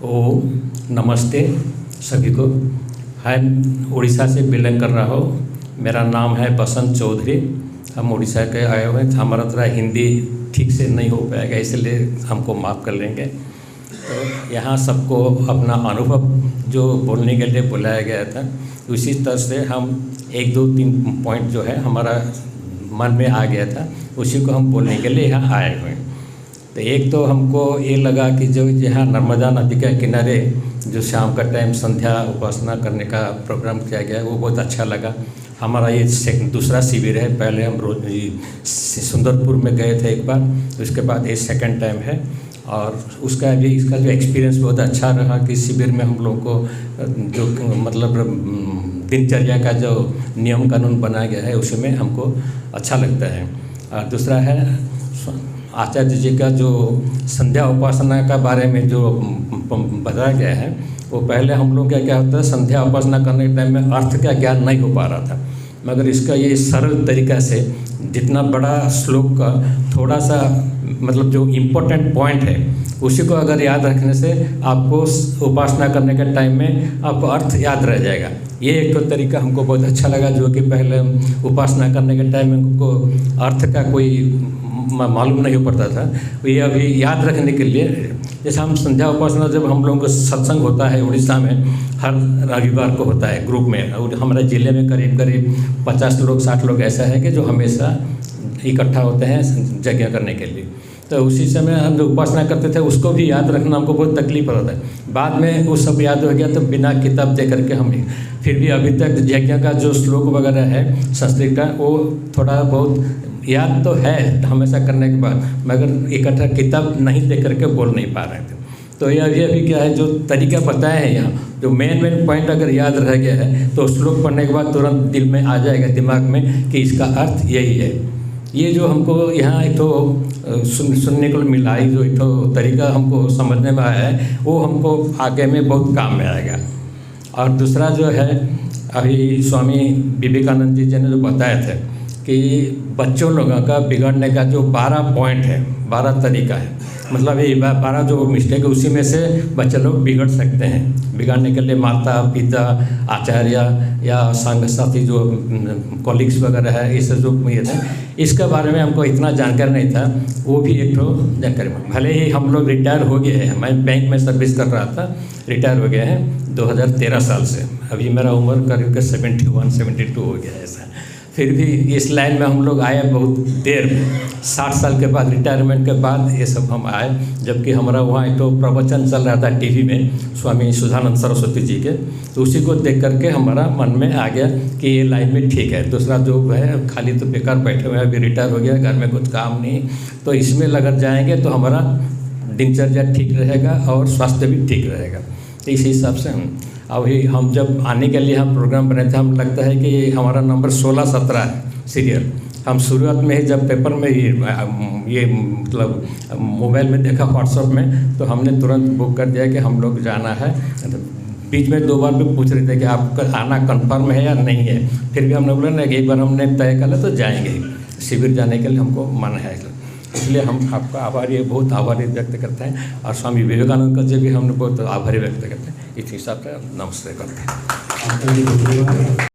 ओ नमस्ते सभी को। मैं उड़ीसा से बिलोंग कर रहा हूँ। मेरा नाम है बसंत चौधरी। हम उड़ीसा के आए हुए हैं। हमारा थोड़ा हिंदी ठीक से नहीं हो पाएगा, इसलिए हमको माफ़ कर लेंगे। तो यहाँ सबको अपना अनुभव जो बोलने के लिए बुलाया गया था, उसी तरह से हम 1 2 3 पॉइंट जो है हमारा मन में आ गया था, उसी को हम बोलने के लिए यहाँ आए हुए हैं। तो एक तो हमको ये लगा कि जो यहाँ नर्मदा नदी के किनारे जो शाम का टाइम संध्या उपासना करने का प्रोग्राम किया गया, वो बहुत अच्छा लगा। हमारा ये दूसरा शिविर है। पहले हम रोज सुंदरपुर में गए थे एक बार, उसके बाद ये सेकंड टाइम है। और इसका जो एक्सपीरियंस बहुत अच्छा रहा कि शिविर में हम लोग को जो मतलब दिनचर्या का जो नियम कानून बनाया गया है, उसमें हमको अच्छा लगता है। और दूसरा है आचार्य जी का जो संध्या उपासना का बारे में जो बताया गया है, वो पहले हम लोग क्या होता है, संध्या उपासना करने के टाइम में अर्थ का ज्ञान नहीं हो पा रहा था। मगर इसका ये सरल तरीका से जितना बड़ा श्लोक का थोड़ा सा मतलब जो इम्पोर्टेंट पॉइंट है, उसी को अगर याद रखने से आपको उपासना करने के टाइम में आपको अर्थ याद रह जाएगा। ये एक तो तरीका हमको बहुत अच्छा लगा, जो कि पहले उपासना करने के टाइम में हमको अर्थ का कोई मालूम नहीं हो पड़ता था। ये अभी याद रखने के लिए, जैसे हम संध्या उपासना जब हम लोगों को सत्संग होता है उड़ीसा में, हर रविवार को होता है ग्रुप में। और हमारे ज़िले में करीब 50 लोग 60 लोग ऐसा है कि जो हमेशा इकट्ठा होते हैं यज्ञ करने के लिए। तो उसी समय हम जो उपासना करते थे उसको भी याद रखना हमको बहुत तकलीफ होता है। बाद में वो सब याद हो गया, तो बिना किताब दे करके हम फिर भी अभी तक यज्ञ का जो श्लोक वगैरह है संस्कृत का, वो थोड़ा बहुत याद तो है हमेशा करने के बाद, मगर इकट्ठा किताब नहीं दे करके बोल नहीं पा रहे थे। तो ये अभी क्या है, जो तरीका बताया है यहाँ, जो मेन पॉइंट अगर याद रह गया है तो श्लोक पढ़ने के बाद तुरंत दिल में आ जाएगा, दिमाग में, कि इसका अर्थ यही है। ये जो हमको यहाँ एक तो सुनने को मिला, जो एक तो तरीका हमको समझने में आया है, वो हमको आगे में बहुत काम में आएगा। और दूसरा जो है, अभी स्वामी विवेकानंद जी ने जो बताए थे कि बच्चों लोगों का बिगड़ने का जो 12 पॉइंट है, 12 तरीका है, मतलब ये 12 जो मिस्टेक है उसी में से बच्चे लोग बिगड़ सकते हैं। बिगाड़ने के लिए माता पिता आचार्य या संग साथी जो कॉलीग्स वगैरह है, इस जो ये थे, इसके बारे में हमको इतना जानकारी नहीं था। वो भी एक तो जानकारी, भले ही हम लोग रिटायर हो गए हैं। मैं बैंक में सर्विस कर रहा था, रिटायर हो गया है 2013 साल से। अभी मेरा उम्र करीब 71-72 हो गया है ऐसा। फिर भी इस लाइन में हम लोग आए बहुत देर, 60 साल के बाद, रिटायरमेंट के बाद ये सब हम आए। जबकि हमारा वहाँ एक तो प्रवचन चल रहा था टीवी में स्वामी सुधानंद सरस्वती जी के, तो उसी को देख करके हमारा मन में आ गया कि ये लाइन में ठीक है। दूसरा जो है, खाली तो बेकार बैठे हुए हैं, अभी रिटायर हो गया, घर में कुछ काम नहीं, तो इसमें लग जाएंगे तो हमारा दिनचर्या ठीक रहेगा और स्वास्थ्य भी ठीक रहेगा। इस हिसाब से अभी हम जब आने के लिए हम प्रोग्राम बनाए थे, हम लगता है कि हमारा नंबर 16-17 है सीरियल। हम शुरुआत में ही जब पेपर में ये मतलब मोबाइल में देखा, व्हाट्सएप में, तो हमने तुरंत बुक कर दिया कि हम लोग जाना है। बीच में 2 बार भी पूछ रहे थे कि आपका आना कंफर्म है या नहीं है, फिर भी हमने बोला ना कि एक बार हमने तय कर लिया तो जाएंगे, शिविर जाने के लिए हमको मन है। इसलिए हम आपका बहुत आभारी व्यक्त करते हैं। और स्वामी विवेकानंद का जी भी हमने बहुत आभारी व्यक्त करते हैं। इस हिसाब से नमस्ते करते हैं।